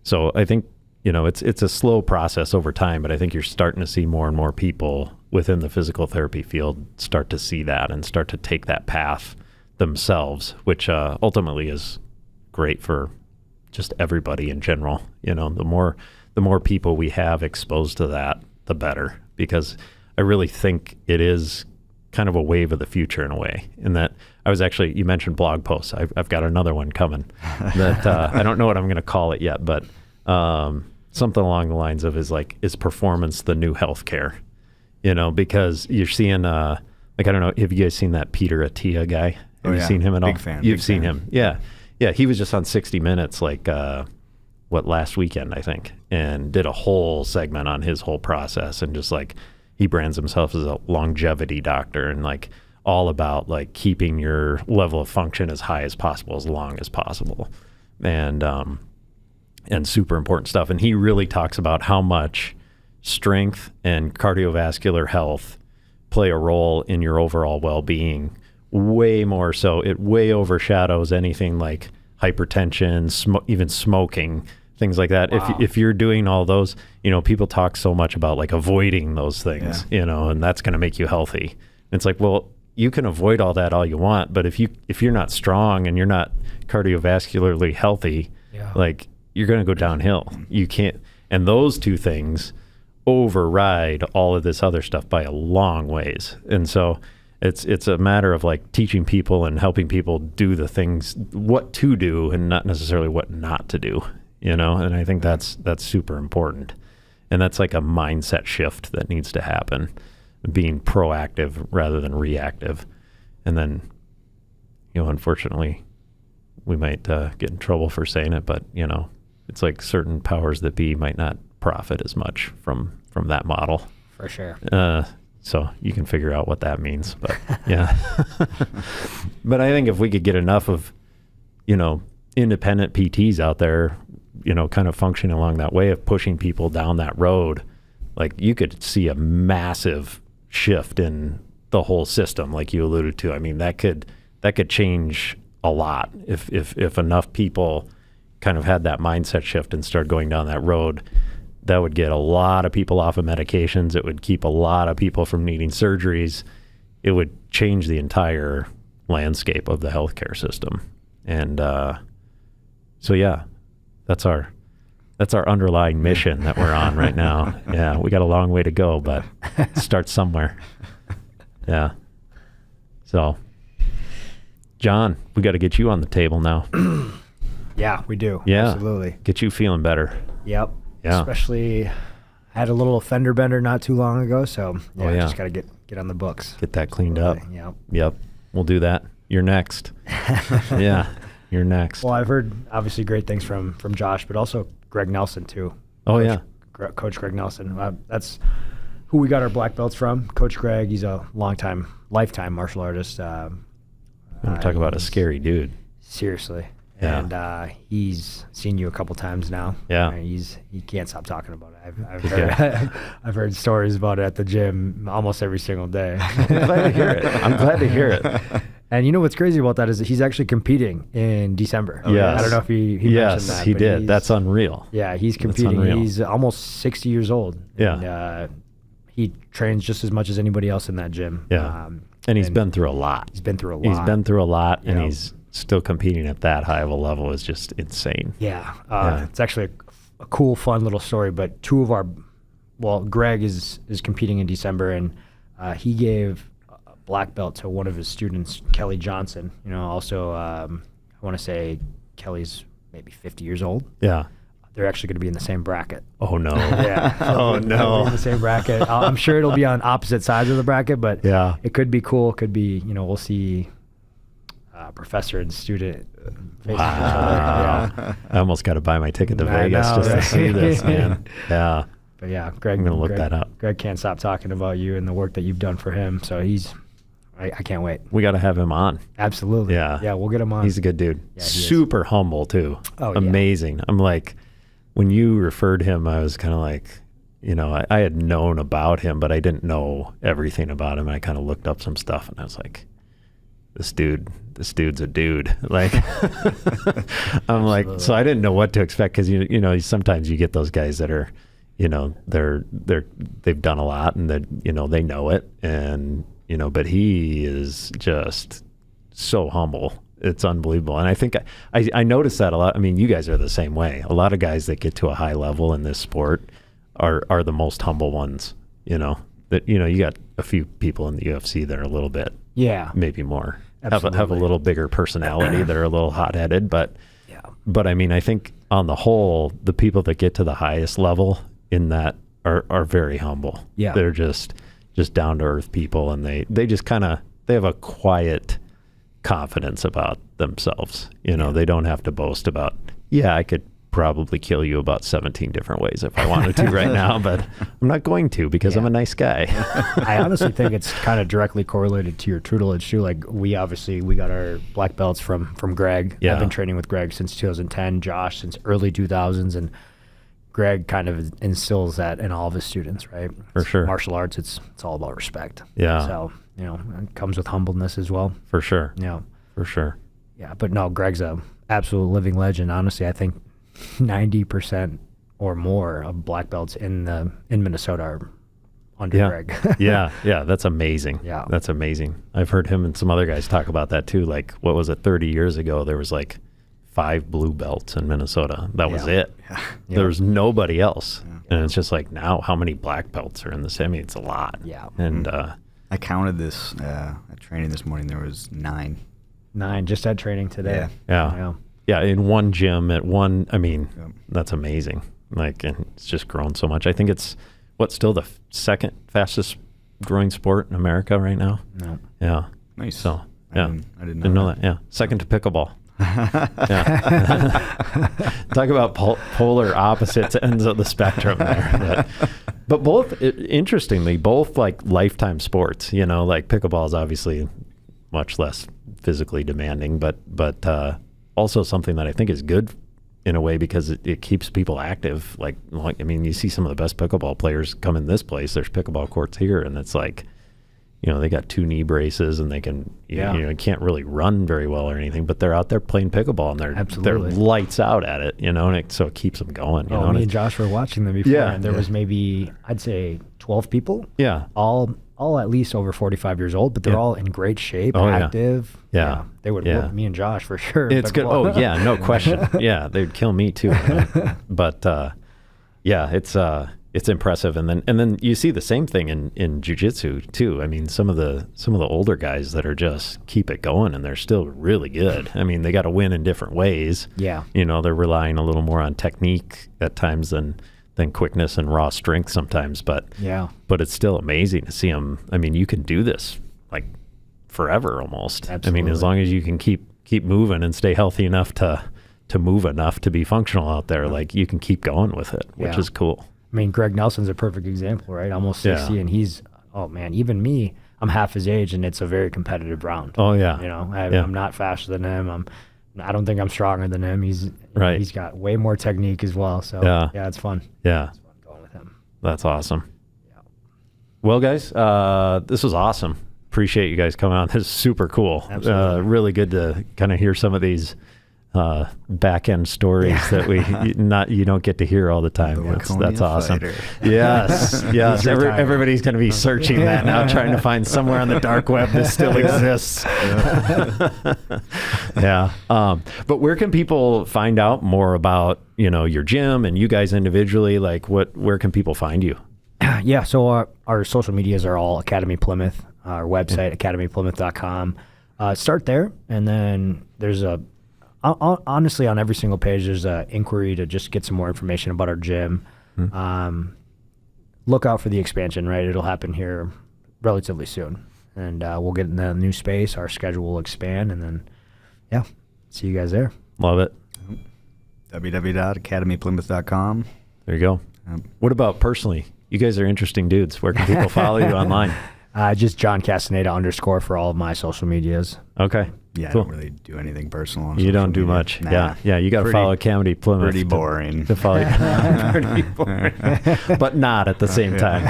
so I think, it's a slow process over time, but I think you're starting to see more and more people within the physical therapy field start to see that and start to take that path themselves, which ultimately is great for just everybody in general. The more people we have exposed to that, the better. Because I really think it is kind of a wave of the future in a way. In that you mentioned blog posts. I've got another one coming that I don't know what I'm going to call it yet, but something along the lines of is performance the new healthcare? Because you're seeing I don't know, have you guys seen that Peter Attia guy? Have you seen him at all? Big fan. You've seen him. Yeah. He was just on 60 Minutes last weekend, I think, and did a whole segment on his whole process, and just he brands himself as a longevity doctor, and all about keeping your level of function as high as possible, as long as possible, and super important stuff. And he really talks about how much strength and cardiovascular health play a role in your overall well-being, way more so. It way overshadows anything like hypertension, even smoking, things like that. Wow. If you're doing all those, people talk so much about avoiding those things, and that's going to make you healthy. And it's well, you can avoid all that all you want, but if you're not strong and you're not cardiovascularly healthy, you're going to go downhill. You can't, and those two things override all of this other stuff by a long ways. And so it's a matter of teaching people and helping people do the things, what to do and not necessarily what not to do, and I think that's super important. And that's a mindset shift that needs to happen. being proactive rather than reactive. And then, unfortunately, we might get in trouble for saying it, but, it's like certain powers that be might not profit as much from that model. For sure. So you can figure out what that means, but yeah. But I think if we could get enough of, independent PTs out there, kind of functioning along that way of pushing people down that road, like you could see a massive shift in the whole system, like you alluded to. I mean, that could change a lot if enough people kind of had that mindset shift and started going down that road. That would get a lot of people off of medications. It would keep a lot of people from needing surgeries. It would change the entire landscape of the healthcare system. And so, yeah, that's our underlying mission that we're on right now. Yeah, we got a long way to go, but start somewhere. Yeah. So, John, we got to get you on the table now. Yeah, we do. Yeah. Absolutely. Get you feeling better. Yep. Yeah. Especially, I had a little fender bender not too long ago, so just got to get on the books. Get that cleaned up. Yep. We'll do that. You're next. Yeah, you're next. Well, I've heard obviously great things from Josh, but also Greg Nelson too. Coach Greg Nelson. That's who we got our black belts from. Coach Greg. He's a lifetime martial artist. I'm gonna talk about a scary dude. Seriously. Yeah. And he's seen you a couple times now. Yeah. He can't stop talking about it. I've heard stories about it at the gym almost every single day. I'm glad to hear it. And you know what's crazy about that is that he's actually competing in December. Yes. I don't know if he mentioned that. Yes, he did. That's unreal. Yeah, he's competing. He's almost 60 years old. Yeah. And he trains just as much as anybody else in that gym. Yeah. And he's been through a lot. And he's still competing at that high of a level is just insane. Yeah. It's actually a cool, fun little story, but Greg is competing in December, and he gave a black belt to one of his students, Kelly Johnson. Also, I want to say Kelly's maybe 50 years old. Yeah. They're actually going to be in the same bracket. Oh, no. Yeah. Oh, no. In the same bracket. I'm sure it'll be on opposite sides of the bracket, but yeah, it could be cool. It could be, we'll see professor and student facing each other. Yeah. I almost got to buy my ticket to Vegas just to see this, man. Yeah. But yeah, Greg. I'm going to look that up. Greg can't stop talking about you and the work that you've done for him. So I can't wait. We got to have him on. Absolutely. Yeah. Yeah, we'll get him on. He's a good dude. Yeah, super humble too. Oh, amazing. Yeah. I'm like, when you referred him, I was kind of like, I had known about him, but I didn't know everything about him. I kind of looked up some stuff and I was like, this dude's a dude. Like, I'm like, so I didn't know what to expect. Cause sometimes you get those guys that are, they've done a lot and that, they know it. And, but he is just so humble. It's unbelievable. And I think I noticed that a lot. I mean, you guys are the same way. A lot of guys that get to a high level in this sport are the most humble ones, that, you got a few people in the UFC that are a little bit, maybe more, have a little bigger personality. They're a little hot-headed, but I mean, I think on the whole, the people that get to the highest level in that are very humble. Yeah. They're just down to earth people. And they just they have a quiet confidence about themselves. They don't have to boast about, I could probably kill you about 17 different ways if I wanted to right now, but I'm not going to because I'm a nice guy. I honestly think it's kind of directly correlated to your tutelage too. Like we got our black belts from Greg. Yeah. I've been training with Greg since 2010, Josh since early 2000s, and Greg kind of instills that in all of his students, right? For sure. Martial arts, it's all about respect. Yeah. So, it comes with humbleness as well. For sure. Yeah. For sure. Yeah, but no, Greg's a absolute living legend. Honestly, I think 90% or more of black belts in Minnesota are under Greg. Yeah, that's amazing. Yeah. That's amazing. I've heard him and some other guys talk about that too. Like, what was it, 30 years ago, there was like 5 blue belts in Minnesota. That was it. Yeah. There was nobody else. Yeah. And it's just like now, how many black belts are in the semi? It's a lot. Yeah. And I counted this at training this morning. There was 9. 9 just at training today. Yeah, in one gym at one. I mean, that's amazing. Like, and it's just grown so much. I think it's still the second fastest growing sport in America right now. No. Yeah. Nice. So I yeah, didn't know that. Yeah, second to pickleball. Yeah. Talk about polar opposites ends of the spectrum there. But both, interestingly, both like lifetime sports. You know, like pickleball is obviously much less physically demanding, but also something that I think is good in a way because it keeps people active. Like I mean, you see some of the best pickleball players come in this place. There's pickleball courts here, and it's like, you know, they got 2 knee braces and they can, you know, can't really run very well or anything, but they're out there playing pickleball and they're lights out at it, you know, and so it keeps them going. You know? Me and Josh were watching them before, and there was maybe, I'd say 12 people. Yeah. All at least over 45 years old, but they're all in great shape, active. Yeah. They would whoop me and Josh for sure. It's good. Oh yeah, no question. Yeah, they'd kill me too. But yeah, it's impressive. And then you see the same thing in jiu-jitsu too. I mean, some of the older guys that are just keep it going and they're still really good. I mean, they got to win in different ways. Yeah. You know, they're relying a little more on technique at times than quickness and raw strength sometimes, but it's still amazing to see them. I mean, you can do this like forever almost. Absolutely. I mean, as long as you can keep moving and stay healthy enough to move enough to be functional out there, like you can keep going with it, which is cool. I mean, Greg Nelson's a perfect example, right? Almost 60, and he's, oh man, even me, I'm half his age, and it's a very competitive round. Oh yeah. You know, I'm not faster than him. I don't think I'm stronger than him. He's got way more technique as well. So yeah, it's fun. Yeah. It's fun going with him. That's awesome. Yeah. Well, guys, this was awesome. Appreciate you guys coming on. This is super cool. Absolutely. Really good to kind of hear some of these back end stories that you don't get to hear all the time. That's awesome. Fighter. Yes. Everybody's going to be searching that now, trying to find somewhere on the dark web this still exists. Yeah. But where can people find out more about, you know, your gym and you guys individually? Like where can people find you? Yeah. So our social medias are all Academy Plymouth. Our website, academyplymouth.com. Start there, and then there's honestly, on every single page, there's an inquiry to just get some more information about our gym. Look out for the expansion, right? It'll happen here relatively soon. And we'll get in the new space. Our schedule will expand, and then, see you guys there. Love it. www.academyplymouth.com. There you go. What about personally? You guys are interesting dudes. Where can people follow you online? Just John Castaneda _ for all of my social medias. Okay. Yeah, cool. I don't really do anything personal on You don't do media. much. Nah. Yeah. You got to follow Academy Plymouth. Pretty boring. To follow pretty boring. But not at the same time.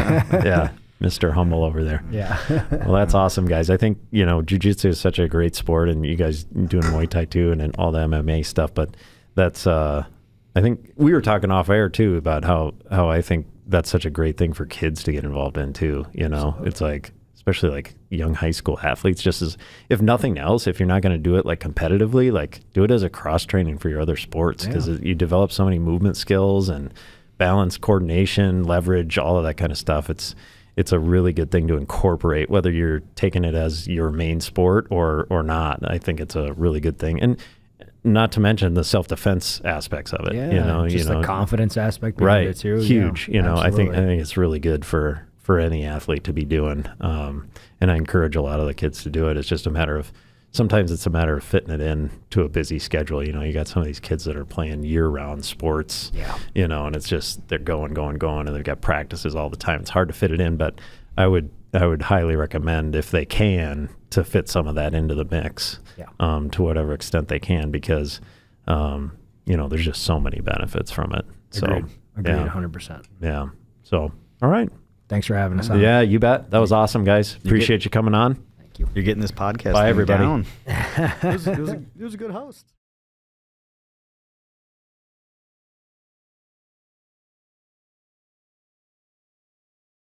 Yeah. Mr. Humble over there. Yeah. Well, that's awesome, guys. I think, you know, jiu-jitsu is such a great sport, and you guys doing Muay Thai too, and all the MMA stuff. But that's, I think we were talking off air too about how I think that's such a great thing for kids to get involved in too. You know, Absolutely. It's like, especially like young high school athletes, just as, if nothing else, if you're not going to do it like competitively, like do it as a cross training for your other sports, because you develop so many movement skills and balance, coordination, leverage, all of that kind of stuff. It's a really good thing to incorporate, whether you're taking it as your main sport or not. I think it's a really good thing. And not to mention the self-defense aspects of it. Yeah, just the confidence aspect behind it too. Huge. Yeah, I think it's really good for any athlete to be doing. And I encourage a lot of the kids to do it. It's just sometimes it's a matter of fitting it in to a busy schedule. You know, you got some of these kids that are playing year-round sports, you know, and it's just, they're going, and they've got practices all the time. It's hard to fit it in, but I would highly recommend, if they can, to fit some of that into the mix, to whatever extent they can, because, you know, there's just so many benefits from it. Agreed. 100%. Yeah. So, all right. Thanks for having us on. Yeah, you bet. That was awesome, guys. Appreciate you coming on. Thank you. You're getting this podcast. Bye, everybody. Down. It was a good host.